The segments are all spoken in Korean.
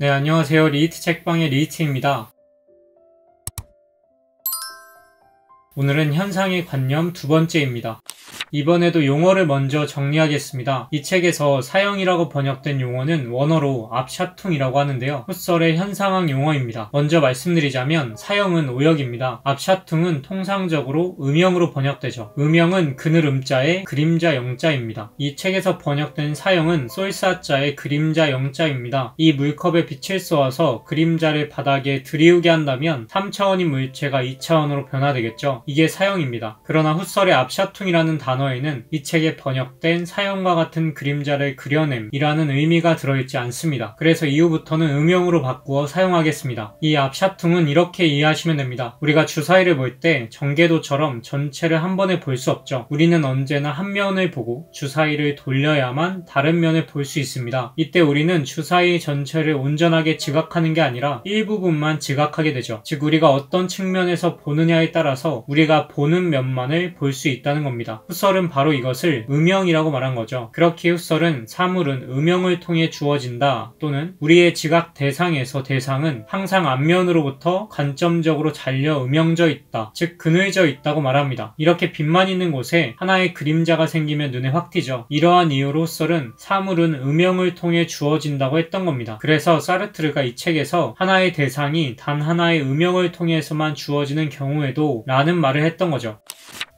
네, 안녕하세요. 리히트 책방의 리히트입니다. 오늘은 현상의 관념 두 번째입니다. 이번에도 용어를 먼저 정리하겠습니다. 이 책에서 사형이라고 번역된 용어는 원어로 압샤퉁이라고 하는데요. 훗설의 현상학 용어입니다. 먼저 말씀드리자면 사형은 오역입니다. 압샤퉁은 통상적으로 음형으로 번역되죠. 음형은 그늘 음자에 그림자 영자입니다. 이 책에서 번역된 사형은 쏠사자에 그림자 영자입니다. 이 물컵에 빛을 쏘아서 그림자를 바닥에 들이우게 한다면 3차원인 물체가 2차원으로 변화되겠죠. 이게 사형입니다. 그러나 훗설의 압샤퉁이라는 단어에는 이 책에 번역된 사형과 같은 그림자를 그려냄이라는 의미가 들어있지 않습니다. 그래서 이후부터는 음형으로 바꾸어 사용하겠습니다. 이 압샤퉁은 이렇게 이해하시면 됩니다. 우리가 주사위를 볼 때 전개도처럼 전체를 한 번에 볼 수 없죠. 우리는 언제나 한 면을 보고 주사위를 돌려야만 다른 면을 볼 수 있습니다. 이때 우리는 주사위 전체를 온전하게 지각하는 게 아니라 일부분만 지각하게 되죠. 즉 우리가 어떤 측면에서 보느냐에 따라서 우리가 보는 면만을 볼 수 있다는 겁니다. 훗설은 바로 이것을 음형이라고 말한 거죠. 그렇게 훗설은 사물은 음형을 통해 주어진다, 또는 우리의 지각 대상에서 대상은 항상 앞면으로부터 관점적으로 잘려 음영져 있다, 즉 그늘져 있다고 말합니다. 이렇게 빛만 있는 곳에 하나의 그림자가 생기면 눈에 확 띄죠. 이러한 이유로 훗설은 사물은 음형을 통해 주어진다고 했던 겁니다. 그래서 사르트르가 이 책에서 하나의 대상이 단 하나의 음형을 통해서만 주어지는 경우에도 라는 말을 했던 거죠.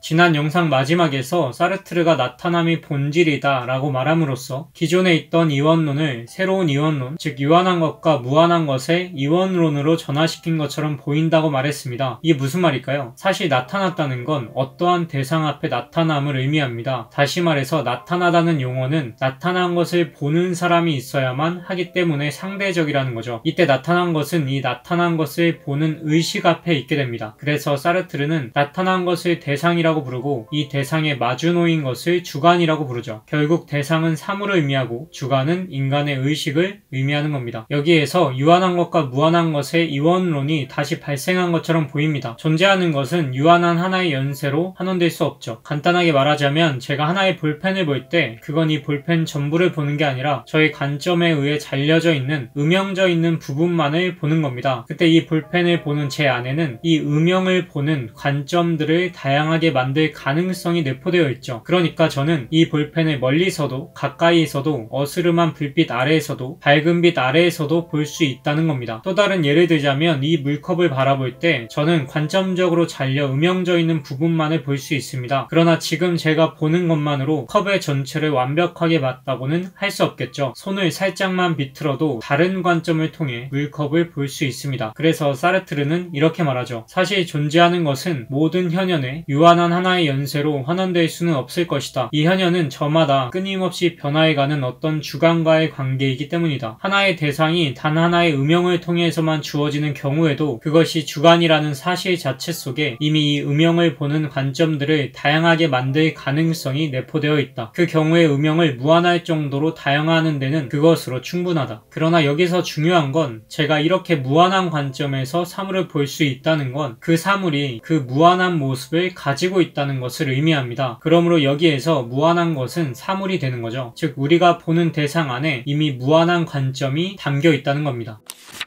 지난 영상 마지막에서 사르트르가 나타남이 본질이다 라고 말함으로써 기존에 있던 이원론을 새로운 이원론, 즉 유한한 것과 무한한 것의 이원론으로 전환시킨 것처럼 보인다고 말했습니다. 이게 무슨 말일까요? 사실 나타났다는 건 어떠한 대상 앞에 나타남을 의미합니다. 다시 말해서 나타나다는 용어는 나타난 것을 보는 사람이 있어야만 하기 때문에 상대적이라는 거죠. 이때 나타난 것은 이 나타난 것을 보는 의식 앞에 있게 됩니다. 그래서 사르트르는 나타난 것을 대상이라고 부르고 이 대상에 마주 놓인 것을 주관이라고 부르죠. 결국 대상은 사물을 의미하고 주관은 인간의 의식을 의미하는 겁니다. 여기에서 유한한 것과 무한한 것의 이원론이 다시 발생한 것처럼 보입니다. 존재하는 것은 유한한 하나의 연쇄로 환원될 수 없죠. 간단하게 말하자면 제가 하나의 볼펜을 볼 때 그건 이 볼펜 전부를 보는 게 아니라 저의 관점에 의해 잘려져 있는, 음영져 있는 부분만을 보는 겁니다. 그때 이 볼펜을 보는 제 안에는 이 음영을 보는 관점들을 다양하게 만들 가능성이 내포되어 있죠. 그러니까 저는 이 볼펜을 멀리서도 가까이에서도 어스름한 불빛 아래에서도 밝은 빛 아래에서도 볼 수 있다는 겁니다. 또 다른 예를 들자면 이 물컵을 바라볼 때 저는 관점적으로 잘려 음영져 있는 부분만을 볼 수 있습니다. 그러나 지금 제가 보는 것만으로 컵의 전체를 완벽하게 봤다고는 할 수 없겠죠. 손을 살짝만 비틀어도 다른 관점을 통해 물컵을 볼 수 있습니다. 그래서 사르트르는 이렇게 말하죠. 사실 존재하는 것은 모든 현현에 유한한 하나의 연쇄로 환원될 수는 없을 것이다. 이 현현은 저마다 끊임없이 변화해가는 어떤 주관과의 관계이기 때문이다. 하나의 대상이 단 하나의 음영을 통해서만 주어지는 경우에도 그것이 주관이라는 사실 자체 속에 이미 이 음영을 보는 관점들을 다양하게 만들 가능성이 내포되어 있다. 그 경우에 음영을 무한할 정도로 다양화하는 데는 그것으로 충분하다. 그러나 여기서 중요한 건 제가 이렇게 무한한 관점에서 사물을 볼 수 있다는 건 그 사물이 그 무한한 모습을 가지고 있다는 것을 의미합니다. 그러므로 여기에서 무한한 것은 사물이 되는 거죠. 즉 우리가 보는 대상 안에 이미 무한한 관점이 담겨 있다는 겁니다.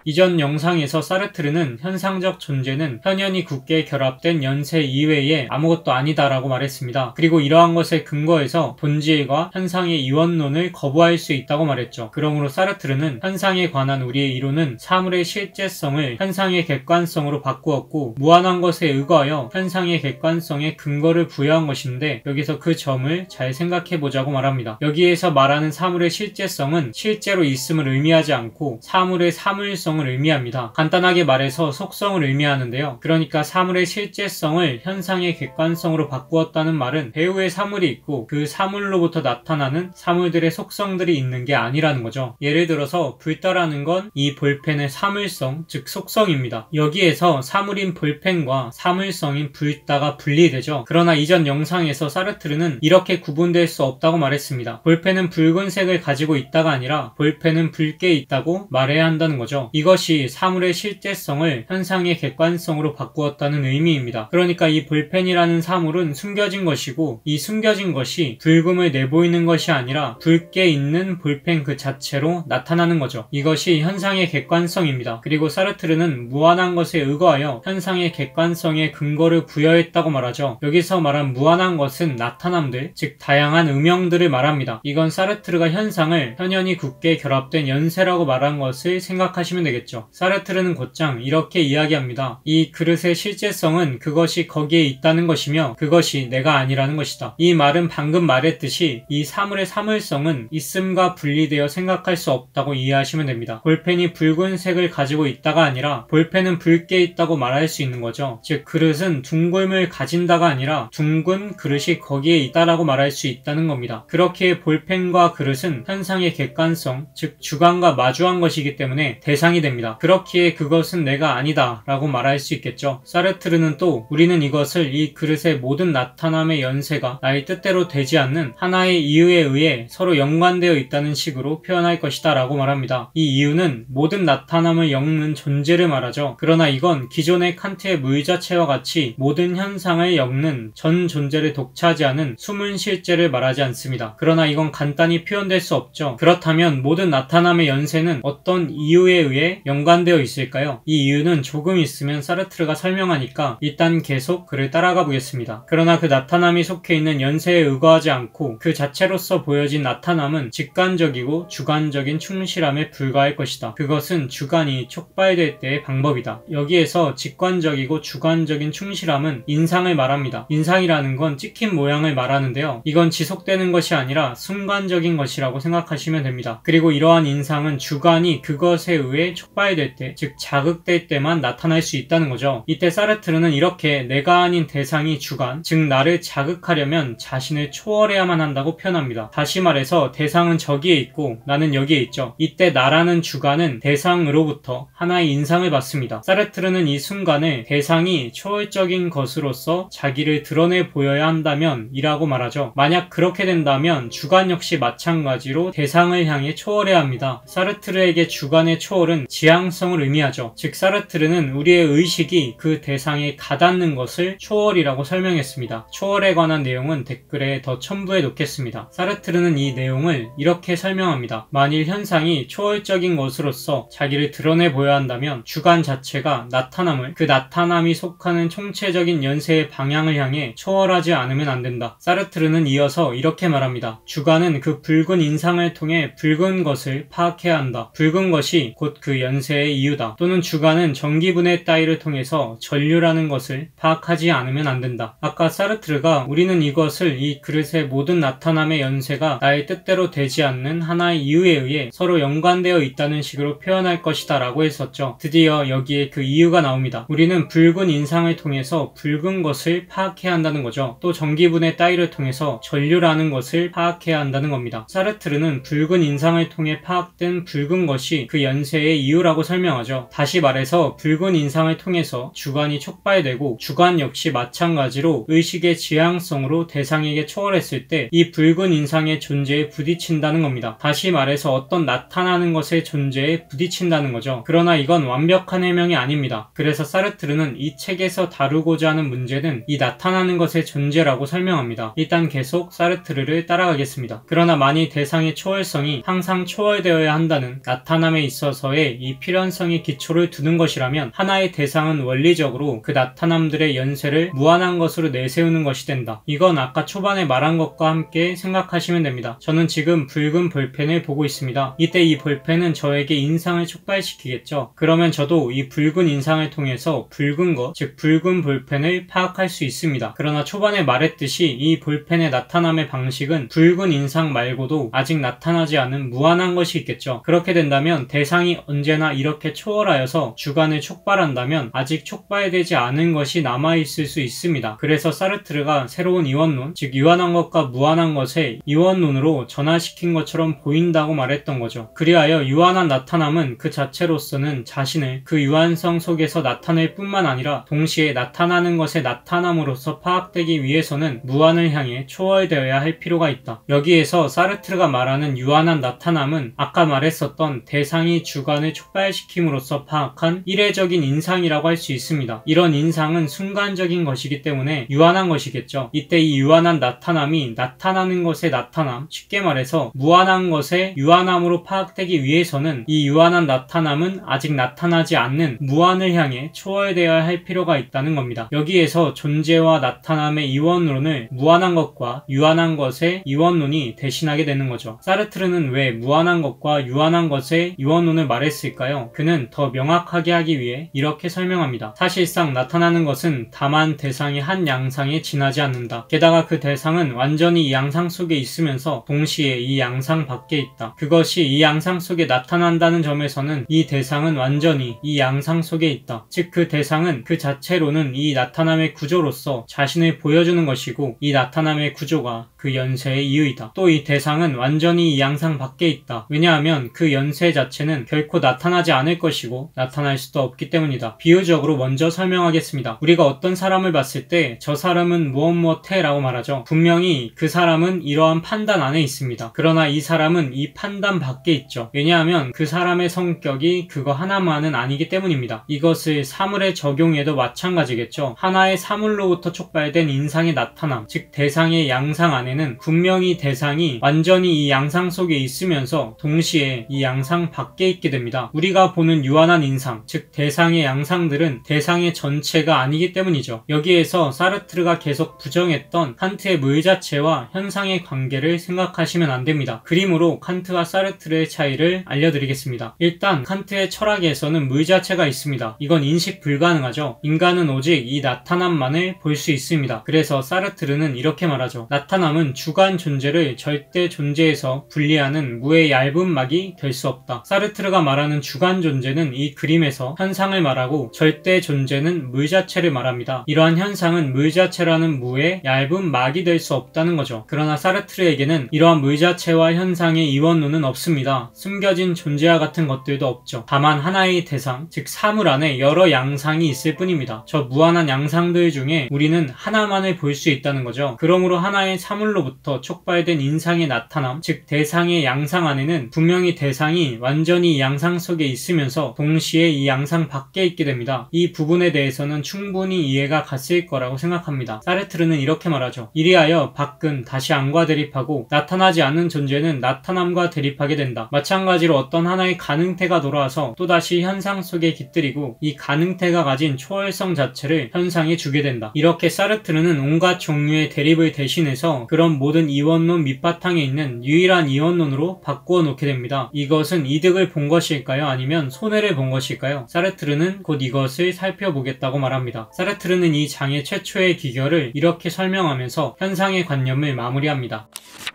이전 영상에서 사르트르는 현상적 존재는 현현이 굳게 결합된 연쇄 이외에 아무것도 아니다라고 말했습니다. 그리고 이러한 것에 근거해서 본질과 현상의 이원론을 거부할 수 있다고 말했죠. 그러므로 사르트르는 현상에 관한 우리의 이론은 사물의 실제성을 현상의 객관성으로 바꾸었고 무한한 것에 의거하여 현상의 객관성에 근거를 부여한 것인데 여기서 그 점을 잘 생각해보자고 말합니다. 여기에서 말하는 사물의 실제성은 실제로 있음을 의미하지 않고 사물의 사물성을 의미합니다. 간단하게 말해서 속성을 의미하는데요. 그러니까 사물의 실제성을 현상의 객관성으로 바꾸었다는 말은 배우의 사물이 있고 그 사물로부터 나타나는 사물들의 속성들이 있는 게 아니라는 거죠. 예를 들어서 불다라는 건 이 볼펜의 사물성, 즉 속성입니다. 여기에서 사물인 볼펜과 사물성인 불다가 분리되죠. 그러나 이전 영상에서 사르트르는 이렇게 구분될 수 없다고 말했습니다. 볼펜은 붉은색을 가지고 있다가 아니라 볼펜은 붉게 있다고 말해야 한다는 거죠. 이것이 사물의 실제성을 현상의 객관성으로 바꾸었다는 의미입니다. 그러니까 이 볼펜이라는 사물은 숨겨진 것이고 이 숨겨진 것이 붉음을 내보이는 것이 아니라 붉게 있는 볼펜 그 자체로 나타나는 거죠. 이것이 현상의 객관성입니다. 그리고 사르트르는 무한한 것에 의거하여 현상의 객관성에 근거를 부여했다고 말하죠. 여기서 말한 무한한 것은 나타남들, 즉 다양한 음영들을 말합니다. 이건 사르트르가 현상을 현연히 굳게 결합된 연세라고 말한 것을 생각하시면 되겠죠. 사르트르는 곧장 이렇게 이야기합니다. 이 그릇의 실제성은 그것이 거기에 있다는 것이며 그것이 내가 아니라는 것이다. 이 말은 방금 말했듯이 이 사물의 사물성은 있음과 분리되어 생각할 수 없다고 이해하시면 됩니다. 볼펜이 붉은 색을 가지고 있다가 아니라 볼펜은 붉게 있다고 말할 수 있는 거죠. 즉 그릇은 둥글음을 가진다가 아니라 둥근 그릇이 거기에 있다라고 말할 수 있다는 겁니다. 그렇게 볼펜과 그릇은 현상의 객관성, 즉 주관과 마주한 것이기 때문에 대상이 됩니다. 그렇기에 그것은 내가 아니다 라고 말할 수 있겠죠. 사르트르는 또 우리는 이것을 이 그릇의 모든 나타남의 연세가 나의 뜻대로 되지 않는 하나의 이유에 의해 서로 연관되어 있다는 식으로 표현할 것이다 라고 말합니다. 이 이유는 모든 나타남을 엮는 존재를 말하죠. 그러나 이건 기존의 칸트의 무의자체와 같이 모든 현상을 엮는 전 존재를 독차지하는 숨은 실제를 말하지 않습니다. 그러나 이건 간단히 표현될 수 없죠. 그렇다면 모든 나타남의 연세는 어떤 이유에 의해 연관되어 있을까요? 이 이유는 조금 있으면 사르트르가 설명하니까 일단 계속 그를 따라가 보겠습니다. 그러나 그 나타남이 속해 있는 연세에 의거하지 않고 그 자체로서 보여진 나타남은 직관적이고 주관적인 충실함에 불과할 것이다. 그것은 주관이 촉발될 때의 방법이다. 여기에서 직관적이고 주관적인 충실함은 인상을 말합니다. 인상이라는 건 찍힌 모양을 말하는데요. 이건 지속되는 것이 아니라 순간적인 것이라고 생각하시면 됩니다. 그리고 이러한 인상은 주관이 그것에 의해 촉발될 때, 즉 자극될 때만 나타날 수 있다는 거죠. 이때 사르트르는 이렇게 내가 아닌 대상이 주관, 즉 나를 자극하려면 자신을 초월해야만 한다고 표현합니다. 다시 말해서 대상은 저기에 있고 나는 여기에 있죠. 이때 나라는 주관은 대상으로부터 하나의 인상을 받습니다. 사르트르는 이 순간을 대상이 초월적인 것으로서 자기를 드러내 보여야 한다면 이라고 말하죠. 만약 그렇게 된다면 주관 역시 마찬가지로 대상을 향해 초월해야 합니다. 사르트르에게 주관의 초월은 지향성을 의미하죠. 즉 사르트르는 우리의 의식이 그 대상에 가닿는 것을 초월이라고 설명했습니다. 초월에 관한 내용은 댓글에 더 첨부해 놓겠습니다. 사르트르는 이 내용을 이렇게 설명합니다. 만일 현상이 초월적인 것으로서 자기를 드러내 보여야 한다면 주관 자체가 나타남을 그 나타남이 속하는 총체적인 연세의 방향을 향해 초월하지 않으면 안 된다. 사르트르는 이어서 이렇게 말합니다. 주관은 그 붉은 인상을 통해 붉은 것을 파악해야 한다. 붉은 것이 곧 그 연세의 이유다. 또는 주관은 전기분해 따위를 통해서 전류라는 것을 파악하지 않으면 안 된다. 아까 사르트르가 우리는 이것을 이 그릇의 모든 나타남의 연세가 나의 뜻대로 되지 않는 하나의 이유에 의해 서로 연관되어 있다는 식으로 표현할 것이다 라고 했었죠. 드디어 여기에 그 이유가 나옵니다. 우리는 붉은 인상을 통해서 붉은 것을 파악해야 한다는 거죠. 또 전기분해 따위를 통해서 전류라는 것을 파악해야 한다는 겁니다. 사르트르는 붉은 인상을 통해 파악된 붉은 것이 그 연세의 이유라고 설명하죠. 다시 말해서 붉은 인상을 통해서 주관이 촉발되고 주관 역시 마찬가지로 의식의 지향성으로 대상에게 초월했을 때 이 붉은 인상의 존재에 부딪힌다는 겁니다. 다시 말해서 어떤 나타나는 것의 존재에 부딪힌다는 거죠. 그러나 이건 완벽한 해명이 아닙니다. 그래서 사르트르는 이 책에서 다루고자 하는 문제는 이 나타나는 것의 존재라고 설명합니다. 일단 계속 사르트르를 따라가겠습니다. 그러나 만일 대상의 초월성이 항상 초월되어야 한다는 나타남에 있어서의 이 필연성의 기초를 두는 것이라면 하나의 대상은 원리적으로 그 나타남들의 연세를 무한한 것으로 내세우는 것이 된다. 이건 아까 초반에 말한 것과 함께 생각하시면 됩니다. 저는 지금 붉은 볼펜을 보고 있습니다. 이때 이 볼펜은 저에게 인상을 촉발시키겠죠. 그러면 저도 이 붉은 인상을 통해서 붉은 것, 즉 붉은 볼펜을 파악할 수 있습니다. 그러나 초반에 말했듯이 이 볼펜의 나타남의 방식은 붉은 인상 말고도 아직 나타나지 않은 무한한 것이 있겠죠. 그렇게 된다면 대상이 언제나 이렇게 초월하여서 주관을 촉발한다면 아직 촉발되지 않은 것이 남아있을 수 있습니다. 그래서 사르트르가 새로운 이원론, 즉 유한한 것과 무한한 것을 이원론으로 전환시킨 것처럼 보인다고 말했던 거죠. 그리하여 유한한 나타남은 그 자체로서는 자신을 그 유한성 속에서 나타낼 뿐만 아니라 동시에 나타나는 것의 나타남으로서 파악되기 위해서는 무한을 향해 초월되어야 할 필요가 있다. 여기에서 사르트르가 말하는 유한한 나타남은 아까 말했었던 대상이 주관을 무한을 촉발시킴으로써 파악한 이례적인 인상이라고 할 수 있습니다. 이런 인상은 순간적인 것이기 때문에 유한한 것이겠죠. 이때 이 유한한 나타남이 나타나는 것의 나타남, 쉽게 말해서 무한한 것의 유한함으로 파악되기 위해서는 이 유한한 나타남은 아직 나타나지 않는 무한을 향해 초월되어야 할 필요가 있다는 겁니다. 여기에서 존재와 나타남의 이원론을 무한한 것과 유한한 것의 이원론이 대신하게 되는 거죠. 사르트르는 왜 무한한 것과 유한한 것의 이원론을 말했을까요? 그는 더 명확하게 하기 위해 이렇게 설명합니다. 사실상 나타나는 것은 다만 대상의 한 양상에 지나지 않는다. 게다가 그 대상은 완전히 이 양상 속에 있으면서 동시에 이 양상 밖에 있다. 그것이 이 양상 속에 나타난다는 점에서는 이 대상은 완전히 이 양상 속에 있다. 즉 그 대상은 그 자체로는 이 나타남의 구조로서 자신을 보여주는 것이고 이 나타남의 구조가 그 연세의 이유이다. 또 이 대상은 완전히 이 양상 밖에 있다. 왜냐하면 그 연세 자체는 결코 나타나지 않을 것이고 나타날 수도 없기 때문이다. 비유적으로 먼저 설명하겠습니다. 우리가 어떤 사람을 봤을 때 저 사람은 무엇무엇해 라고 말하죠. 분명히 그 사람은 이러한 판단 안에 있습니다. 그러나 이 사람은 이 판단 밖에 있죠. 왜냐하면 그 사람의 성격이 그거 하나만은 아니기 때문입니다. 이것을 사물에 적용해도 마찬가지겠죠. 하나의 사물로부터 촉발된 인상의 나타남, 즉 대상의 양상 안에는 분명히 대상이 완전히 이 양상 속에 있으면서 동시에 이 양상 밖에 있게 됩니다. 우리가 보는 유한한 인상, 즉 대상의 양상들은 대상의 전체가 아니기 때문이죠. 여기에서 사르트르가 계속 부정했던 칸트의 물 자체와 현상의 관계를 생각하시면 안 됩니다. 그림으로 칸트와 사르트르의 차이를 알려드리겠습니다. 일단 칸트의 철학에서는 물 자체가 있습니다. 이건 인식 불가능하죠. 인간은 오직 이 나타남만을 볼 수 있습니다. 그래서 사르트르는 이렇게 말하죠. 나타남은 주관 존재를 절대 존재에서 분리하는 무의 얇은 막이 될 수 없다. 사르트르가 말하는 주관 존재는 이 그림에서 현상을 말하고 절대 존재는 물 자체를 말합니다. 이러한 현상은 물 자체라는 무의 얇은 막이 될 수 없다는 거죠. 그러나 사르트르에게는 이러한 물 자체와 현상의 이원론은 없습니다. 숨겨진 존재와 같은 것들도 없죠. 다만 하나의 대상, 즉 사물 안에 여러 양상이 있을 뿐입니다. 저 무한한 양상들 중에 우리는 하나만을 볼 수 있다는 거죠. 그러므로 하나의 사물로부터 촉발된 인상의 나타남, 즉 대상의 양상 안에는 분명히 대상이 완전히 이 양상 속에 있으면서 동시에 이 양상 밖에 있게 됩니다. 이 부분에 대해서는 충분히 이해가 갔을 거라고 생각합니다. 사르트르는 이렇게 말하죠. 이리하여 밖은 다시 안과 대립하고 나타나지 않는 존재는 나타남과 대립하게 된다. 마찬가지로 어떤 하나의 가능태가 돌아와서 또다시 현상 속에 깃들이고 이 가능태가 가진 초월성 자체를 현상에 주게 된다. 이렇게 사르트르는 온갖 종류의 대립을 대신해서 그런 모든 이원론 밑바탕에 있는 유일한 이원론으로 바꾸어 놓게 됩니다. 이것은 이득을 본 것일까요? 아니면 손해를 본 것일까요? 사르트르는 곧 이것을 살펴보겠다고 말합니다. 사르트르는 이 장의 최초의 기결을 이렇게 설명하면서 현상의 관념을 마무리합니다.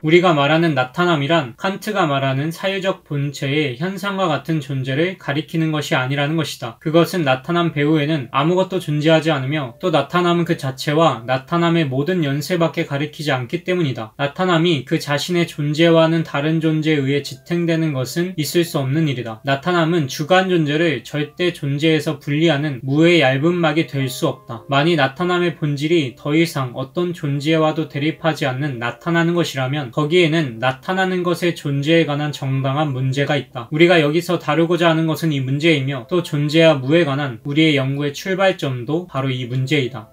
우리가 말하는 나타남이란 칸트가 말하는 사유적 본체의 현상과 같은 존재를 가리키는 것이 아니라는 것이다. 그것은 나타남 배후에는 아무것도 존재하지 않으며 또 나타남은 그 자체와 나타남의 모든 연세밖에 가리키지 않기 때문이다. 나타남이 그 자신의 존재와는 다른 존재에 의해 지탱되는 것은 있을 수 없는 일이다. 나타남은 주관 존재를 절대 존재에서 분리하는 무의 얇은 막이 될 수 없다. 만일 나타남의 본질이 더 이상 어떤 존재와도 대립하지 않는 나타나는 것이라면 거기에는 나타나는 것의 존재에 관한 정당한 문제가 있다. 우리가 여기서 다루고자 하는 것은 이 문제이며 또 존재와 무에 관한 우리의 연구의 출발점도 바로 이 문제이다.